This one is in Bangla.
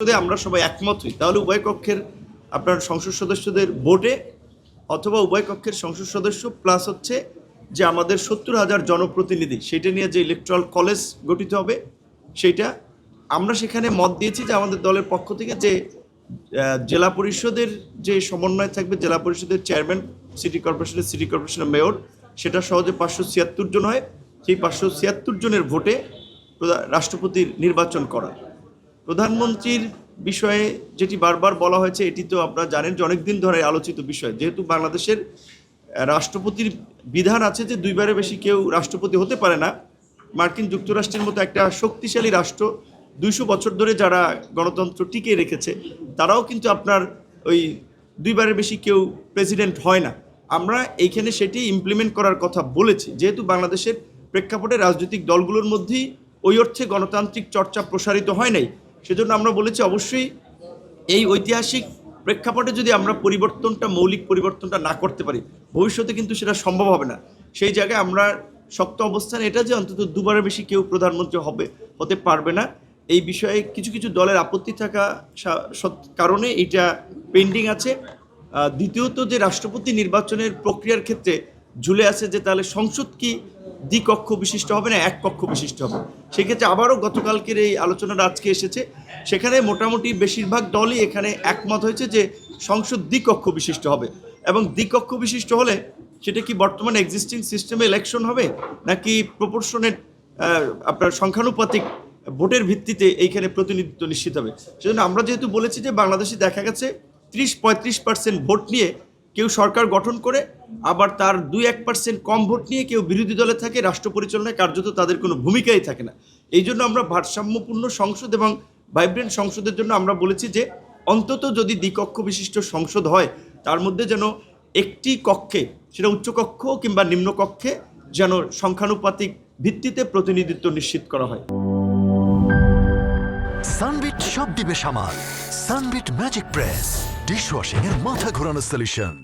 যদি আমরা সবাই একমত হই তাহলে উভয় কক্ষের আপনার সংসদ সদস্যদের ভোটে অথবা উভয় কক্ষের সংসদ সদস্য প্লাস হচ্ছে যে আমাদের ৭০,০০০ জনপ্রতিনিধি সেটা নিয়ে যে ইলেকট্রাল কলেজ গঠিত হবে সেইটা আমরা সেখানে মত দিয়েছি যে আমাদের দলের পক্ষ থেকে যে জেলা পরিষদের যে সমন্বয় থাকবে জেলা পরিষদের চেয়ারম্যান সিটি কর্পোরেশনের মেয়র সেটা সহজে ৫৭৬ জন হয় সেই ৫৭৬ জনের ভোটে রাষ্ট্রপতির নির্বাচন করা। প্রধানমন্ত্রীর বিষয়ে যেটি বারবার বলা হয়েছে এটি তো আপনারা জানেন যে অনেকদিন ধরে আলোচিত বিষয়, যেহেতু বাংলাদেশের রাষ্ট্রপতির বিধান আছে যে দুইবারের বেশি কেউ রাষ্ট্রপতি হতে পারে না। মার্কিন যুক্তরাষ্ট্রের মতো একটা শক্তিশালী রাষ্ট্র ২০০ বছর ধরে যারা গণতন্ত্র টিকিয়ে রেখেছে তারাও কিন্তু আপনার ওই দুইবারের বেশি কেউ প্রেসিডেন্ট হয় না। আমরা এইখানে সেটি ইমপ্লিমেন্ট করার কথা বলেছি, যেহেতু বাংলাদেশের প্রেক্ষাপটে রাজনৈতিক দলগুলোর মধ্যেই ওই অর্থে গণতান্ত্রিক চর্চা প্রসারিত হয় নাই। সেজন্য আমরা বলেছি অবশ্যই এই ঐতিহাসিক প্রেক্ষাপটে যদি আমরা মৌলিক পরিবর্তনটা না করতে পারি ভবিষ্যতে কিন্তু সেটা সম্ভব হবে না। সেই জায়গায় আমরা শক্ত অবস্থান এটা যে অন্তত দুবারের বেশি কেউ প্রধানমন্ত্রী হতে পারবে না। এই বিষয়ে কিছু কিছু দলের আপত্তি থাকা কারণে এটা পেন্ডিং আছে। দ্বিতীয়ত যে রাষ্ট্রপতি নির্বাচনের প্রক্রিয়ার ক্ষেত্রে ঝুলে আছে যে তাহলে সংসদ কি দ্বিকক্ষ বিশিষ্ট হবে না এক কক্ষ বিশিষ্ট হবে। সেক্ষেত্রে আবারও গতকালকের এই আলোচনাটা আজকে এসেছে, সেখানে মোটামুটি বেশিরভাগ দলই এখানে একমত হয়েছে যে সংসদ দ্বিকক্ষ বিশিষ্ট হবে। এবং দ্বিকক্ষ বিশিষ্ট হলে সেটা কি বর্তমানে এক্সিস্টিং সিস্টেমে ইলেকশন হবে নাকি প্রপোর্শনেট আপনার সংখ্যানুপাতিক ভোটের ভিত্তিতে এইখানে প্রতিনিধিত্ব নিশ্চিত হবে। সেজন্য আমরা যেহেতু বলেছি যে বাংলাদেশে দেখা গেছে ৩০-৩৫% ভোট নিয়ে কেউ সরকার গঠন করে, আবার তার ২-১% কম ভোট নিয়ে কেউ বিরোধী দলে থাকে, রাষ্ট্র পরিচালনায় কার্যত তাদের কোনো ভূমিকাই থাকে না। এই জন্য আমরা ভারসাম্যপূর্ণ সংসদ এবং ভাইব্রেন্ট সংসদের জন্য আমরা বলেছি যে অন্তত যদি দ্বিকক্ষ বিশিষ্ট সংসদ হয় তার মধ্যে যেন একটি কক্ষে, সেটা উচ্চকক্ষ কিংবা নিম্নকক্ষে, যেন সংখ্যানুপাতিক ভিত্তিতে প্রতিনিধিত্ব নিশ্চিত করা হয়। সানবিট সব দিবে সামাল। সানবিট ম্যাজিক প্রেস ডিশওয়াশিং এর মাথা ঘোরানো সলিউশন।